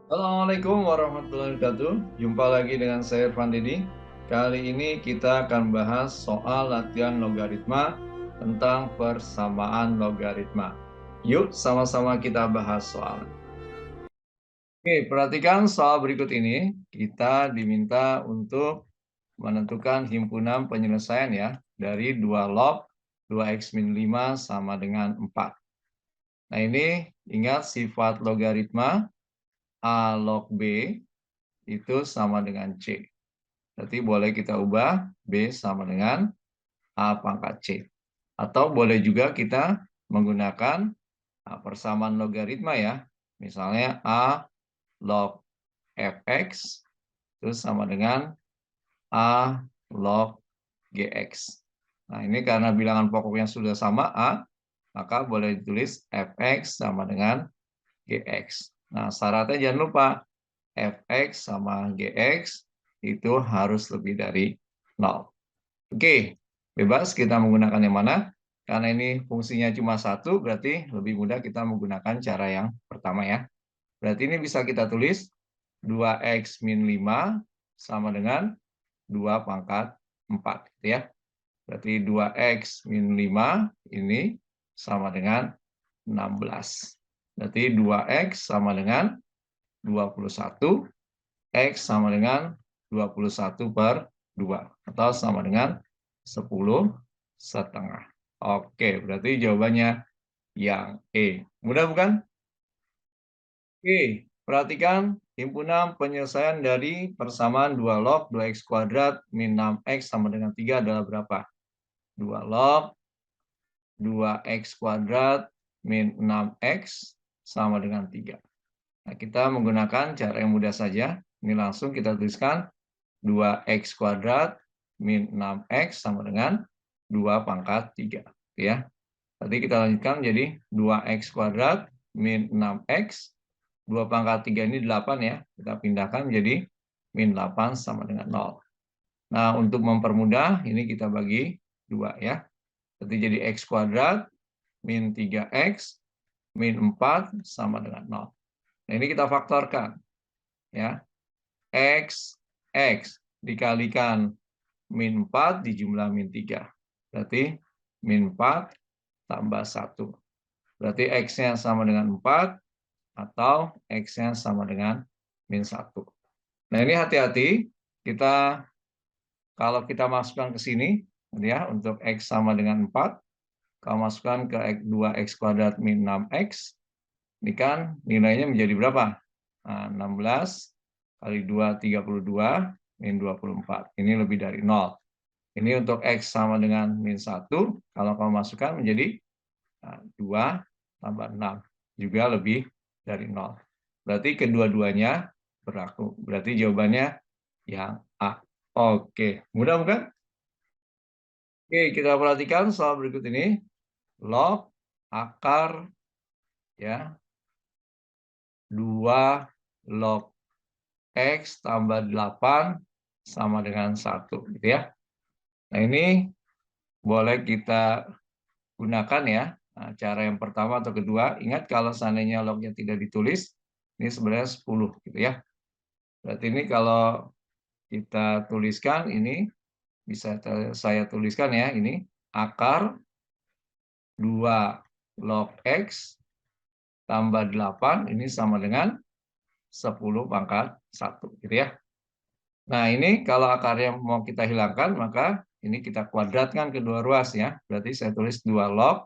Assalamualaikum warahmatullahi wabarakatuh. Jumpa lagi dengan saya Irfan Didi. Kali ini kita akan bahas soal latihan logaritma tentang persamaan logaritma. Yuk sama-sama kita bahas soal. Oke, perhatikan soal berikut ini. Kita diminta untuk menentukan himpunan penyelesaian ya dari 2 log 2x-5 sama dengan 4. Nah, ini ingat sifat logaritma A log B itu sama dengan C. Berarti boleh kita ubah B sama dengan A pangkat C. Atau boleh juga kita menggunakan persamaan logaritma ya. Misalnya A log Fx itu sama dengan A log Gx. Nah, ini karena bilangan pokoknya sudah sama A, maka boleh ditulis Fx sama dengan Gx. Nah, syaratnya jangan lupa Fx sama Gx itu harus lebih dari 0. Oke, bebas kita menggunakan yang mana. Karena ini fungsinya cuma satu, berarti lebih mudah kita menggunakan cara yang pertama ya. Berarti ini bisa kita tulis 2x min 5 sama dengan 2 pangkat 4. Gitu ya. Berarti 2x min 5 ini sama dengan 16. Berarti 2x sama dengan 21. X sama dengan 21 per 2. Atau sama dengan 10,5. Oke, berarti jawabannya yang E. Mudah bukan? Oke, perhatikan himpunan penyelesaian dari persamaan 2 log 2x kuadrat min 6x sama dengan 3 adalah berapa? 2 log 2x kuadrat min 6x sama dengan 3. Nah, kita menggunakan cara yang mudah saja. Ini langsung kita tuliskan 2x kuadrat min 6x sama dengan 2 pangkat 3. Ya. Tadi kita lanjutkan jadi 2x kuadrat min 6x. 2 pangkat 3 ini 8 ya. Kita pindahkan menjadi min 8 sama dengan 0. Nah, untuk mempermudah, ini kita bagi 2 ya. Jadi x kuadrat min 3x min 4 sama dengan 0. Nah, ini kita faktorkan. Ya. X dikalikan min 4 dijumlah min 3. Berarti min 4 tambah 1. Berarti X-nya sama dengan 4 atau X-nya sama dengan min 1. Nah, ini hati-hati. Kalau kita masukkan ke sini, ya, untuk X sama dengan 4, kalau masukkan ke 2x kuadrat min 6x, ini kan nilainya menjadi berapa? Nah, 16 kali 2, 32, min 24. Ini lebih dari 0. Ini untuk X sama dengan min 1, kalau kamu masukkan menjadi 2 tambah 6. Juga lebih dari 0. Berarti kedua-duanya berlaku. Berarti jawabannya yang A. Oke, mudah bukan? Oke, kita perhatikan soal berikut ini. Log akar ya 2 log X tambah 8 sama dengan 1. Gitu ya. Nah, ini boleh kita gunakan ya. Nah, cara yang pertama atau kedua, ingat kalau seandainya lognya tidak ditulis, ini sebenarnya 10 gitu ya. Berarti ini kalau kita tuliskan, ini bisa saya tuliskan ya, ini akar 2 log X tambah 8, ini sama dengan 10 pangkat 1 gitu ya. Nah, ini kalau akarnya mau kita hilangkan, maka ini kita kuadratkan kedua ruas ya. Berarti saya tulis 2 log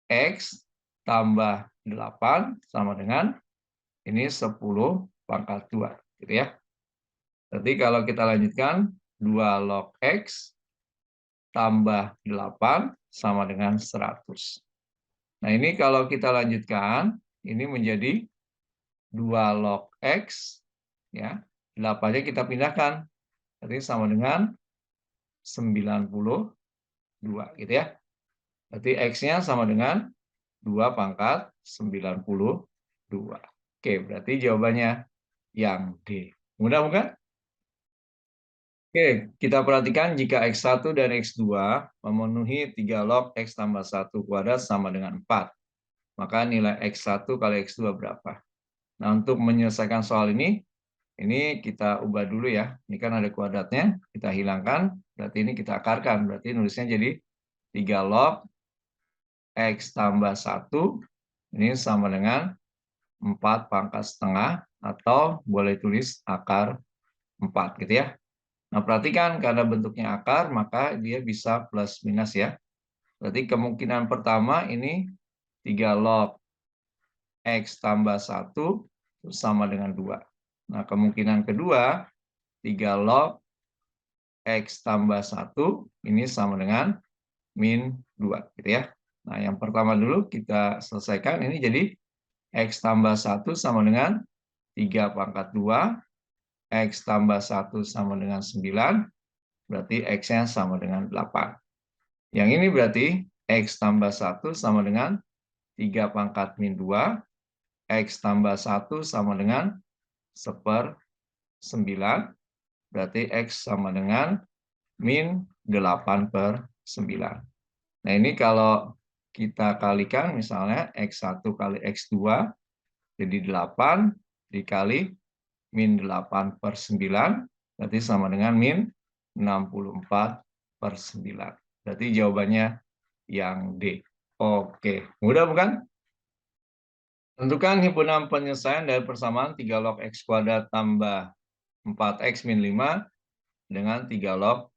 X tambah 8 sama dengan ini 10 pangkat 2. Gitu ya. Berarti kalau kita lanjutkan 2 log X tambah 8 sama dengan 100. Nah, ini kalau kita lanjutkan, ini menjadi 2 log X, ya, 8-nya kita pindahkan. Berarti sama dengan 92, gitu ya. Berarti X-nya sama dengan 2 pangkat 92. Oke, berarti jawabannya yang D. Mudah bukan? Oke, kita perhatikan jika X1 dan X2 memenuhi 3 log X tambah 1 kuadrat sama dengan 4. Maka nilai X1 kali X2 berapa? Nah, untuk menyelesaikan soal ini kita ubah dulu ya. Ini kan ada kuadratnya, kita hilangkan, berarti ini kita akarkan. Berarti nulisnya jadi 3 log X tambah 1, ini sama dengan 4 pangkat setengah, atau boleh tulis akar 4 gitu ya. Nah, perhatikan karena bentuknya akar, maka dia bisa plus minus ya. Berarti kemungkinan pertama ini 3 log X tambah 1 sama dengan 2. Nah, kemungkinan kedua 3 log X tambah 1 ini sama dengan min 2 gitu ya. Nah, yang pertama dulu kita selesaikan, ini jadi X tambah 1 sama dengan 3 pangkat 2, X tambah 1 sama dengan 9, berarti X-nya sama dengan 8. Yang ini berarti X tambah 1 sama dengan 3 pangkat min 2, X tambah 1 sama dengan 1/9, berarti X sama dengan min 8/9. Nah, ini kalau kita kalikan misalnya X1 kali X2 jadi 8 dikali min 8/9, berarti sama dengan min 64/9. Berarti jawabannya yang D. Oke, mudah bukan? Tentukan himpunan penyelesaian dari persamaan 3 log X kuadrat tambah 4X min 5 dengan 3 log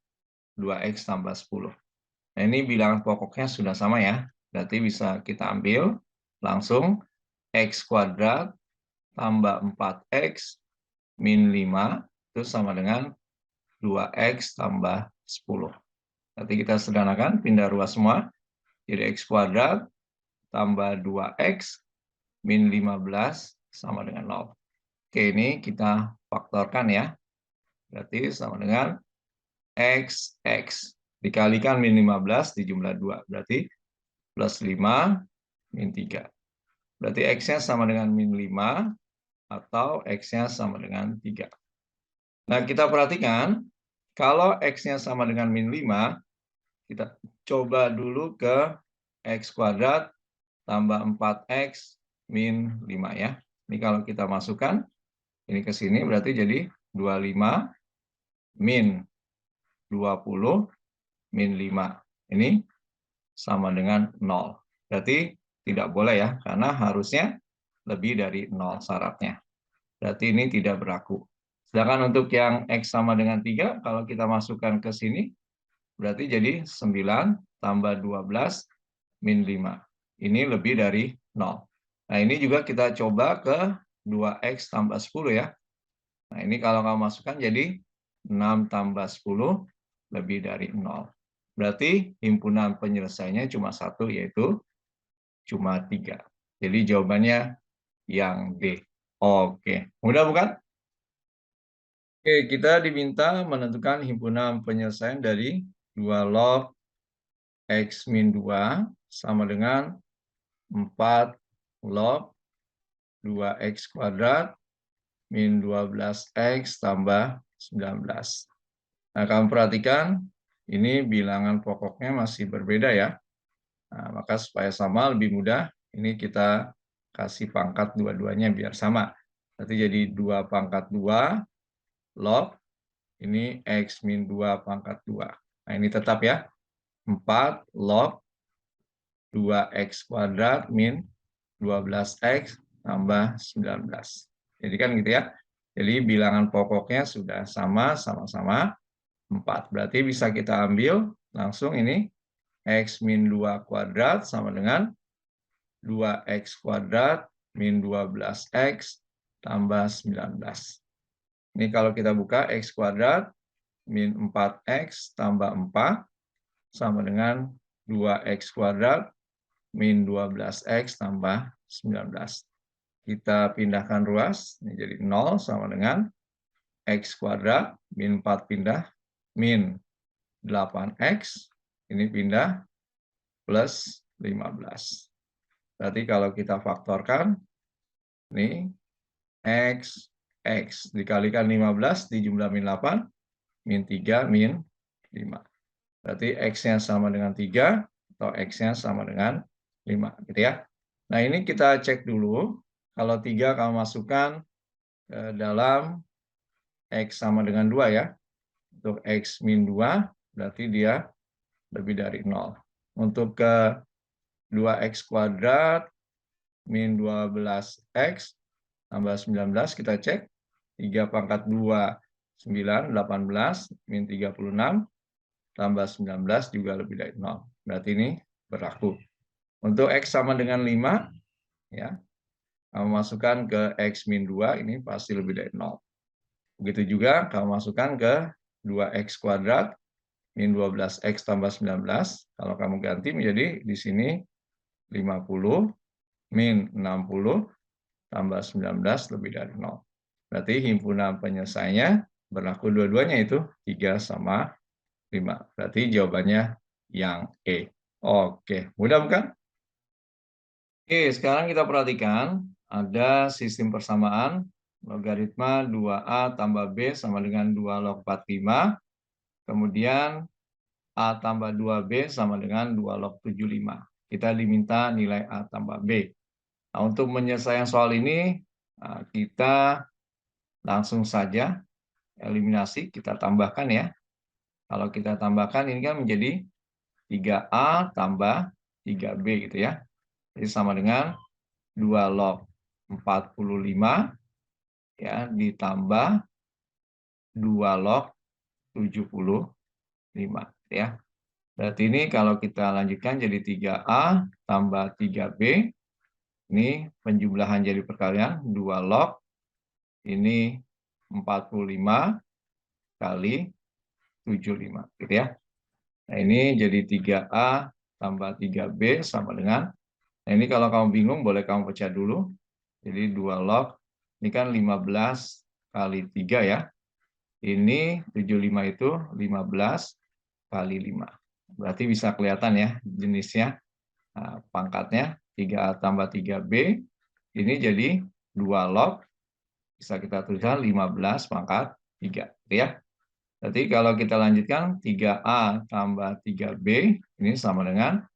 2X tambah 10. Nah, ini bilangan pokoknya sudah sama ya. Berarti bisa kita ambil langsung X kuadrat tambah 4X min 5 itu sama dengan 2X tambah 10. Nanti kita sederhanakan, pindah ruas semua. Jadi X kuadrat tambah 2X min 15 sama dengan 0. Oke, ini kita faktorkan ya. Berarti sama dengan X dikalikan min 15 dijumlah 2. Berarti plus 5 min 3. Berarti X-nya sama dengan min 5 atau X-nya sama dengan 3. Nah, kita perhatikan, kalau X-nya sama dengan min 5, kita coba dulu ke X kuadrat tambah 4X min 5 ya. Ini kalau kita masukkan, ini ke sini berarti jadi 25 min 20 min 5. Ini sama dengan 0. Berarti tidak boleh ya, karena harusnya lebih dari 0 syaratnya. Berarti ini tidak berlaku. Sedangkan untuk yang X sama dengan 3, kalau kita masukkan ke sini, berarti jadi 9 tambah 12 min 5. Ini lebih dari 0. Nah, ini juga kita coba ke 2X tambah 10 ya. Nah, ini kalau kamu masukkan jadi 6 tambah 10 lebih dari 0. Berarti himpunan penyelesaiannya cuma satu, yaitu cuma 3. Jadi jawabannya yang D. Oke, mudah bukan? Oke, kita diminta menentukan himpunan penyelesaian dari 2 log X min 2 sama dengan 4 log 2X kuadrat min 12X tambah 19. Nah, kamu perhatikan, ini bilangan pokoknya masih berbeda ya. Nah, maka supaya sama lebih mudah, ini kita kasih pangkat dua-duanya biar sama. Berarti jadi 2 pangkat 2 log, ini X min 2 pangkat 2. Nah, ini tetap ya, 4 log 2X kuadrat min 12X tambah 19. Jadi kan gitu ya. Jadi bilangan pokoknya sudah sama-sama 4. Berarti bisa kita ambil langsung ini X min 2 kuadrat sama dengan 2X kuadrat min 12X tambah 19. Ini kalau kita buka X kuadrat min 4X tambah 4 sama dengan 2X kuadrat min 12X tambah 19. Kita pindahkan ruas, ini jadi 0 sama dengan X kuadrat min 4 pindah min 8X, ini pindah plus 15. Berarti kalau kita faktorkan, ini X dikalikan 15 dijumlah min 8, min 3, min 5. Berarti X-nya sama dengan 3, atau X-nya sama dengan 5. Gitu ya. Nah, ini kita cek dulu. Kalau 3 kamu masukkan ke dalam X sama dengan 2 ya. Untuk X min 2, berarti dia lebih dari 0. Untuk ke 2X kuadrat min 12X tambah 19, kita cek. 3 pangkat 2, 9, 18, min 36, tambah 19 juga lebih dari 0. Berarti ini berlaku. Untuk X sama dengan 5, ya, kamu masukkan ke X min 2, ini pasti lebih dari 0. Begitu juga kamu masukkan ke 2X kuadrat min 12X tambah 19. Kalau kamu ganti menjadi di sini 50 min 60 tambah 19 lebih dari 0. Berarti himpunan penyelesaiannya berlaku dua-duanya itu 3 sama 5. Berarti jawabannya yang E. Oke, mudah bukan? Oke, sekarang kita perhatikan ada sistem persamaan logaritma 2A tambah B sama dengan 2 log 45. Kemudian A tambah 2B sama dengan 2 log 75. Kita diminta nilai A tambah B. Nah, untuk menyelesaikan soal ini, kita langsung saja eliminasi, kita tambahkan ya. Kalau kita tambahkan ini kan menjadi 3A tambah 3B gitu ya. Jadi sama dengan 2 log 45 ya ditambah 2 log 75 ya. Berarti ini kalau kita lanjutkan jadi 3A tambah 3B. Ini penjumlahan jadi perkalian 2 log ini 45 kali 75 gitu ya. Nah, ini jadi 3A tambah 3B sama dengan, nah ini kalau kamu bingung boleh kamu pecah dulu. Jadi 2 log, ini kan 15 kali 3 ya. Ini 75 itu 15 kali 5. Berarti bisa kelihatan ya jenisnya, pangkatnya 3A tambah 3B. Ini jadi 2 log, bisa kita tuliskan 15 pangkat 3. Ya. Berarti kalau kita lanjutkan 3A tambah 3B, ini sama dengan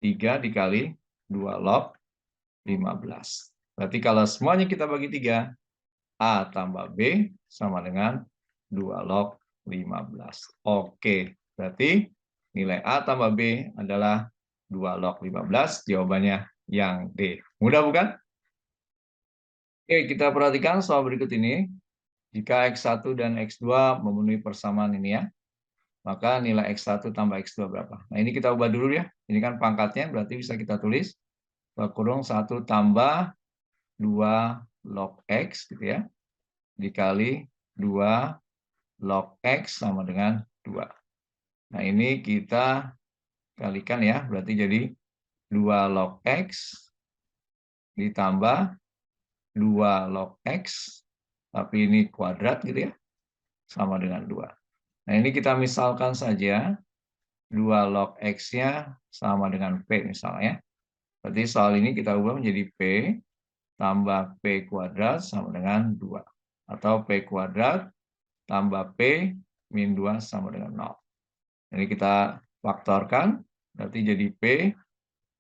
3 dikali 2 log 15. Berarti kalau semuanya kita bagi 3, A tambah B sama dengan 2 log 15. Oke, berarti nilai A tambah B adalah 2 log 15, jawabannya yang D. Mudah bukan? Oke, kita perhatikan soal berikut ini. Jika X1 dan X2 memenuhi persamaan ini ya, maka nilai X1 tambah X2 berapa? Nah, ini kita ubah dulu ya. Ini kan pangkatnya, berarti bisa kita tulis kurung 1 tambah 2 log X gitu ya, dikali 2 log X sama dengan 2. Nah, ini kita kalikan ya, berarti jadi 2 log X ditambah 2 log X, tapi ini kuadrat gitu ya, sama dengan 2. Nah, ini kita misalkan saja 2 log X-nya sama dengan P misalnya. Berarti soal ini kita ubah menjadi P tambah P kuadrat sama dengan 2. Atau P kuadrat tambah P min 2 sama dengan 0. Ini kita faktorkan, berarti jadi P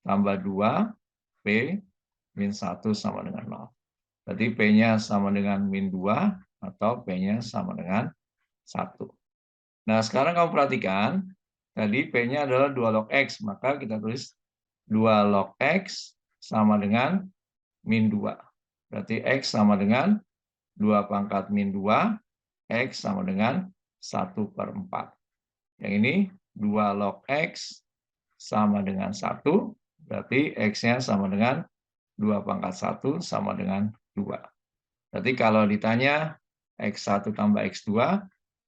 tambah 2, P min 1 sama dengan 0. Berarti P-nya sama dengan min 2 atau P-nya sama dengan 1. Nah, sekarang kamu perhatikan, tadi P-nya adalah 2 log X, maka kita tulis 2 log X sama dengan min 2. Berarti X sama dengan 2 pangkat min 2, X sama dengan 1/4. Yang ini 2 log X sama dengan 1, berarti X-nya sama dengan 2 pangkat 1 sama dengan 2. Berarti kalau ditanya X1 tambah X2,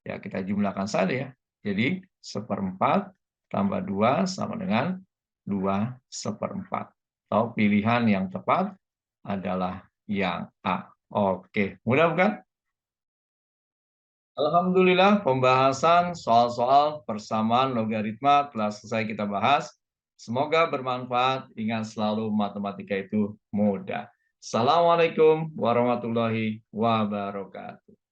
ya kita jumlahkan saja ya. Jadi 1/4 tambah 2 sama dengan 2/4. Atau pilihan yang tepat adalah yang A. Oke, mudah bukan? Alhamdulillah, pembahasan soal-soal persamaan logaritma telah selesai kita bahas. Semoga bermanfaat. Ingat selalu matematika itu mudah. Assalamualaikum warahmatullahi wabarakatuh.